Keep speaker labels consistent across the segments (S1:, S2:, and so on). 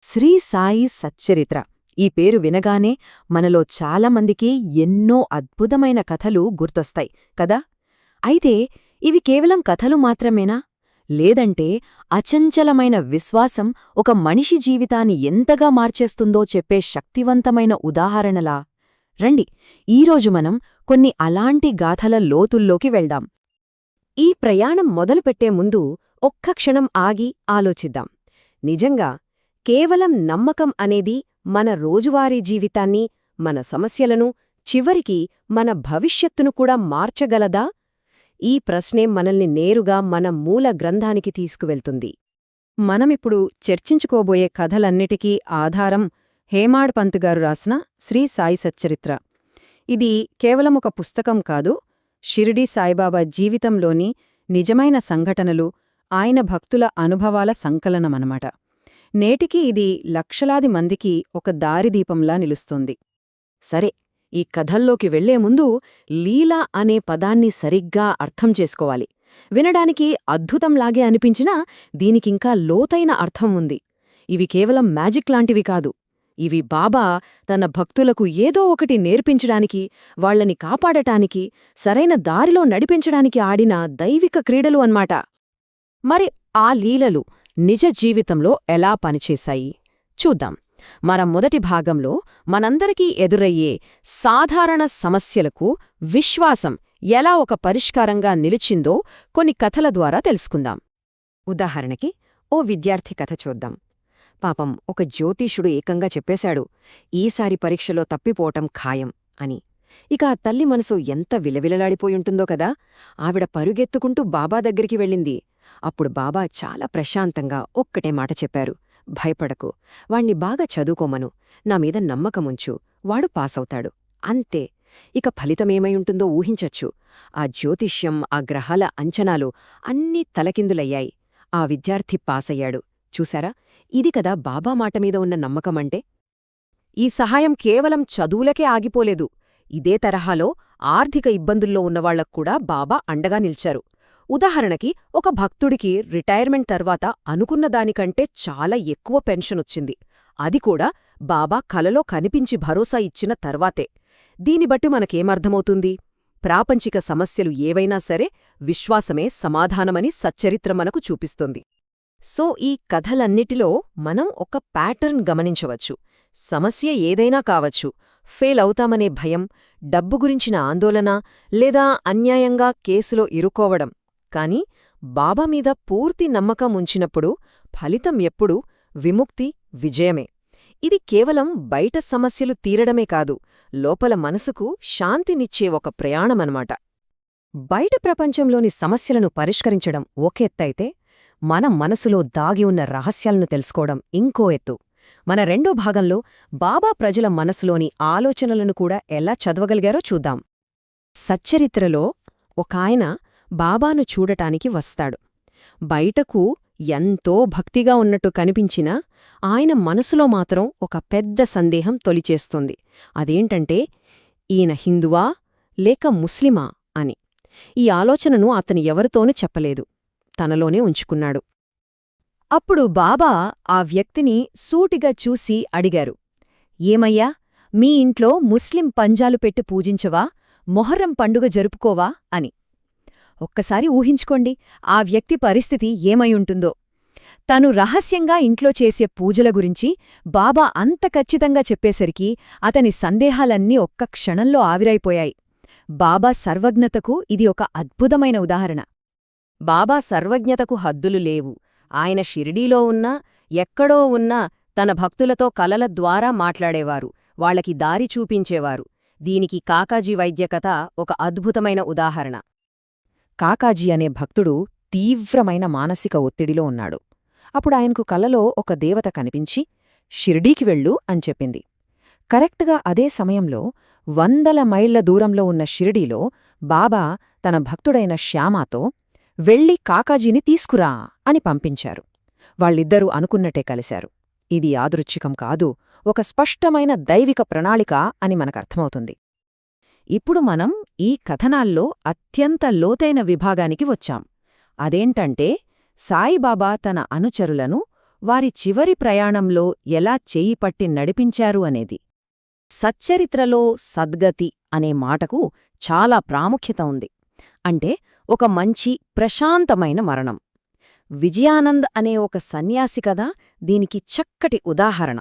S1: శ్రీ సాయి సచ్చరిత్ర ఈ పేరు వినగానే మనలో చాలామందికి ఎన్నో అద్భుతమైన కథలు గుర్తొస్తాయి కదా. అయితే ఇవి కేవలం కథలు మాత్రమేనా, లేదంటే అచంచలమైన విశ్వాసం ఒక మనిషి జీవితాన్ని ఎంతగా మార్చేస్తుందో చెప్పే శక్తివంతమైన ఉదాహరణలా? రండి, ఈరోజు మనం కొన్ని అలాంటి గాథల లోతుల్లోకి వెళ్దాం. ఈ ప్రయాణం మొదలుపెట్టే ముందు ఒక్క క్షణం ఆగి ఆలోచిద్దాం. నిజంగా కేవలం నమ్మకం అనేది మన రోజువారీ జీవితాన్ని, మన సమస్యలను, చివరికి మన భవిష్యత్తును కూడా మార్చగలదా? ఈ ప్రశ్నే మనల్ని నేరుగా మన మూల గ్రంథానికి తీసుకువెళ్తుంది. మనమిప్పుడు చర్చించుకోబోయే కథలన్నిటికీ ఆధారం హేమాడ్ పంత్ గారు రాసిన శ్రీ సాయి సచ్చరిత్ర. ఇది కేవలం ఒక పుస్తకం కాదు, షిరిడీ సాయిబాబా జీవితంలోని నిజమైన సంఘటనలు, ఆయన భక్తుల అనుభవాల సంకలనమనమాట. నేటికీ ఇది లక్షలాది మందికి ఒక దారిదీపంలా నిలుస్తుంది. సరే, ఈ కథల్లోకి వెళ్లే ముందు లీలా అనే పదాన్ని సరిగ్గా అర్థం చేసుకోవాలి. వినడానికి అద్భుతంలాగే అనిపించినా దీనికింకా లోతైన అర్థం ఉంది. ఇవి కేవలం మ్యాజిక్ లాంటివి కాదు. ఇవి బాబా తన భక్తులకు ఏదో ఒకటి నేర్పించడానికి, వాళ్లని కాపాడటానికి, సరైన దారిలో నడిపించడానికి ఆడిన దైవిక క్రీడలు అన్మాట. మరి ఆ లీలలు నిజ జీవితంలో ఎలా పనిచేశాయి చూద్దాం. మన మొదటి భాగంలో మనందరికీ ఎదురయ్యే సాధారణ సమస్యలకు విశ్వాసం ఎలా ఒక పరిష్కారంగా నిలిచిందో కొన్ని కథల ద్వారా తెలుసుకుందాం. ఉదాహరణకి ఓ విద్యార్థి కథ చూద్దాం. పాపం, ఒక జ్యోతిషుడు ఏకంగా చెప్పేశాడు, ఈసారి పరీక్షలో తప్పిపోవటం ఖాయం అని. ఇక ఆ తల్లి మనసు ఎంత విలవిలలాడిపోయుంటుందో కదా. ఆవిడ పరుగెత్తుకుంటూ బాబా దగ్గరికి వెళ్ళింది. అప్పుడు బాబా చాలా ప్రశాంతంగా ఒక్కటే మాట చెప్పారు, భయపడకు, వాణ్ణి బాగా చదువుకోమను, నా మీద నమ్మకముంచు, వాడు పాసవుతాడు, అంతే. ఇక ఫలితమేమైంటుందో ఊహించొచ్చు. ఆ జ్యోతిష్యం, ఆ గ్రహాల అంచనాలు అన్నీ తలకిందులయ్యాయి. ఆ విద్యార్థి పాసయ్యాడు. చూశారా, ఇది కదా బాబా మాటమీద ఉన్న నమ్మకమంటే. ఈ సహాయం కేవలం చదువులకే ఆగిపోలేదు. ఇదే తరహాలో ఆర్థిక ఇబ్బందుల్లో ఉన్నవాళ్లక్కూడా బాబా అండగా నిల్చారు. ఉదాహరణకి, ఒక భక్తుడికి రిటైర్మెంట్ తర్వాత అనుకున్న దానికంటే చాలా ఎక్కువ పెన్షనొచ్చింది. అది కూడా బాబా కలలో కనిపించి భరోసా ఇచ్చిన తర్వాతే. దీనిబట్టి మనకేమర్థమవుతుంది? ప్రాపంచిక సమస్యలు ఏవైనా సరే విశ్వాసమే సమాధానమని సచ్చరిత్ర మనకు చూపిస్తుంది. సో ఈ కథలన్నిటిలో మనం ఒక ప్యాటర్న్ గమనించవచ్చు. సమస్య ఏదైనా కావచ్చు, ఫెయిల్ అవుతామనే భయం, డబ్బు గురించిన ఆందోళన, లేదా అన్యాయంగా కేసులో ఇరుకోవడం. కాని బాబా మీద పూర్తి నమ్మకం ఉంచినప్పుడు ఫలితం ఎప్పుడూ విముక్తి, విజయమే. ఇది కేవలం బయట సమస్యలు తీరడమే కాదు, లోపల మనసుకు శాంతినిచ్చే ఒక ప్రయాణమనమాట. బయట ప్రపంచంలోని సమస్యలను పరిష్కరించడం ఒక ఎత్తైతే, మన మనసులో దాగి ఉన్న రహస్యాలను తెలుసుకోవడం ఇంకో ఎత్తు. మన రెండో భాగంలో బాబా ప్రజల మనసులోని ఆలోచనలను కూడా ఎలా చదవగలిగారో చూద్దాం. సచ్చరిత్రలో ఒకాయన బాబాను చూడటానికి వస్తాడు. బయటకు ఎంతో భక్తిగా ఉన్నట్టు కనిపించినా ఆయన మనసులో మాత్రం ఒక పెద్ద సందేహం తొలిచేస్తుంది. అదేంటంటే, ఈయన హిందువా లేక ముస్లిమా అని. ఈ ఆలోచనను అతను ఎవరితోనూ చెప్పలేదు, తనలోనే ఉంచుకున్నాడు. అప్పుడు బాబా ఆ వ్యక్తిని సూటిగా చూసి అడిగారు, ఏమయ్యా, మీ ఇంట్లో ముస్లిం పంజాలు పెట్టి పూజించవా, మొహర్రం పండుగ జరుపుకోవా అని. ఒక్కసారి ఊహించుకోండి ఆ వ్యక్తి పరిస్థితి ఏమైయుంటుందో. తను రహస్యంగా ఇంట్లో చేసే పూజల గురించి బాబా అంత ఖచ్చితంగా చెప్పేసరికి అతని సందేహాలన్నీ ఒక్క క్షణంలో ఆవిరైపోయాయి. బాబా సర్వజ్ఞతకు ఇది ఒక అద్భుతమైన ఉదాహరణ. బాబా సర్వజ్ఞతకు హద్దులు లేవు. ఆయన షిరిడీలో ఉన్నా, ఎక్కడో ఉన్నా తన భక్తులతో కలల ద్వారా మాట్లాడేవారు, వాళ్లకి దారి చూపించేవారు. దీనికి కాకాజీ వైద్యకథ ఒక అద్భుతమైన ఉదాహరణ. కాకాజీ అనే భక్తుడు తీవ్రమైన మానసిక ఒత్తిడిలో ఉన్నాడు. అప్పుడు ఆయనకు కలలో ఒక దేవత కనిపించి, షిరిడీకి వెళ్ళు అని చెప్పింది. కరెక్ట్గా అదే సమయంలో 100 మైళ్ల దూరంలో ఉన్న షిరిడీలో బాబా తన భక్తుడైన శ్యామాతో, వెళ్ళి కాకాజీని తీసుకురా అని పంపించారు. వాళ్ళిద్దరూ అనుకున్నట్టే కలిశారు. ఇది యాదృచ్ఛికం కాదు, ఒక స్పష్టమైన దైవిక ప్రణాళిక అని మనకర్థమవుతుంది. ఇప్పుడు మనం ఈ కథనాల్లో అత్యంత లోతైన విభాగానికి వచ్చాం. అదేంటంటే, సాయిబాబా తన అనుచరులను వారి చివరి ప్రయాణంలో ఎలా చేయి పట్టి నడిపించారు అనేది. సచ్చరిత్రలో సద్గతి అనే మాటకు చాలా ప్రాముఖ్యత ఉంది. అంటే ఒక మంచి ప్రశాంతమైన మరణం. విజయానంద్ అనే ఒక సన్యాసి కథ దీనికి చక్కటి ఉదాహరణ.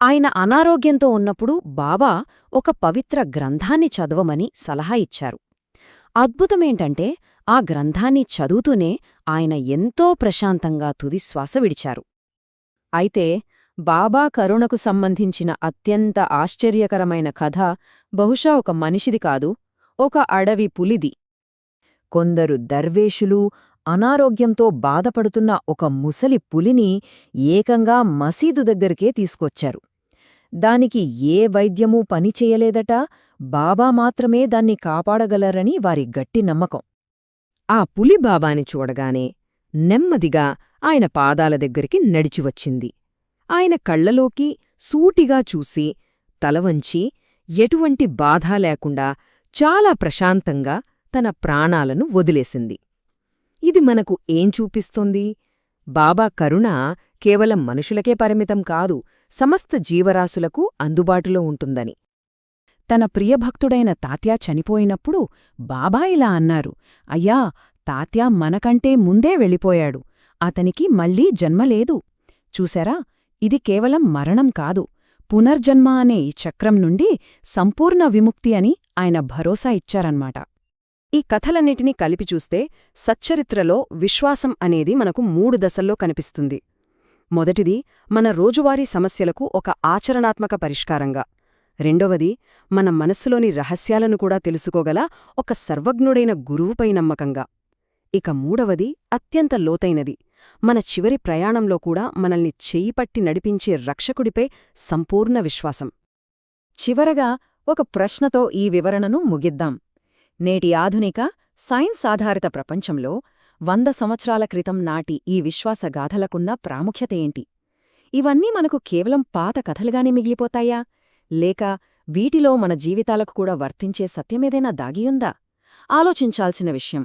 S1: ఆయన అనారోగ్యంతో ఉన్నప్పుడు బాబా ఒక పవిత్ర గ్రంథాన్ని చదవమని సలహా ఇచ్చారు. అద్భుతమేంటంటే ఆ గ్రంథాన్ని చదువుతూనే ఆయన ఎంతో ప్రశాంతంగా తుదిశ్వాస విడిచారు. అయితే బాబా కరుణకు సంబంధించిన అత్యంత ఆశ్చర్యకరమైన కథ బహుశా ఒక మనిషిది కాదు, ఒక అడవి పులిది. కొందరు దర్వేషులు అనారోగ్యంతో బాధపడుతున్న ఒక ముసలి పులిని ఏకంగా మసీదు దగ్గరికే తీసుకొచ్చారు. దానికి ఏ వైద్యమూ పనిచేయలేదట, బాబా మాత్రమే దాన్ని కాపాడగలరని వారి గట్టి నమ్మకం. ఆ పులి బాబాని చూడగానే నెమ్మదిగా ఆయన పాదాల దగ్గరికి నడిచివచ్చింది. ఆయన కళ్లలోకి సూటిగా చూసి తలవంచి ఎటువంటి బాధ లేకుండా చాలా ప్రశాంతంగా తన ప్రాణాలను వదిలేసింది. ఇది మనకు ఏం చూపిస్తోంది? బాబా కరుణ కేవలం మనుషులకే పరిమితం కాదు, సమస్త జీవరాశులకు అందుబాటులో ఉంటుందని. తన ప్రియభక్తుడైన తాత్యా చనిపోయినప్పుడు బాబా ఇలా అన్నారు, అయ్యా, తాత్యా మనకంటే ముందే వెళ్ళిపోయాడు, అతనికి మళ్లీ జన్మలేదు. చూశారా, ఇది కేవలం మరణం కాదు, పునర్జన్మ అనే ఈ చక్రం నుండి సంపూర్ణ విముక్తి అని ఆయన భరోసా ఇచ్చారన్మాట. ఈ కథలన్నిటినీ కలిపి చూస్తే సచ్చరిత్రలో విశ్వాసం అనేది మనకు 3 దశల్లో కనిపిస్తుంది. మొదటిది మన రోజువారీ సమస్యలకు ఒక ఆచరణాత్మక పరిష్కారంగా. రెండవది మన మనస్సులోని రహస్యాలను కూడా తెలుసుకోగల ఒక సర్వజ్ఞుడైన గురువుపై నమ్మకంగా. ఇక మూడవది అత్యంత లోతైనది, మన చివరి ప్రయాణంలో కూడా మనల్ని చెయ్యిపట్టి నడిపించే రక్షకుడిపై సంపూర్ణ విశ్వాసం. చివరగా ఒక ప్రశ్నతో ఈ వివరణను ముగిద్దాం. నేటి ఆధునిక సైన్స్ ఆధారిత ప్రపంచంలో 100 సంవత్సరాల క్రితం నాటి ఈ విశ్వాసగాథలకున్న ప్రాముఖ్యత ఏంటి? ఇవన్నీ మనకు కేవలం పాత కథలుగానే మిగిలిపోతాయా, లేక వీటిలో మన జీవితాలకు కూడా వర్తించే సత్యమేదైనా దాగియుందా? ఆలోచించాల్సిన విషయం.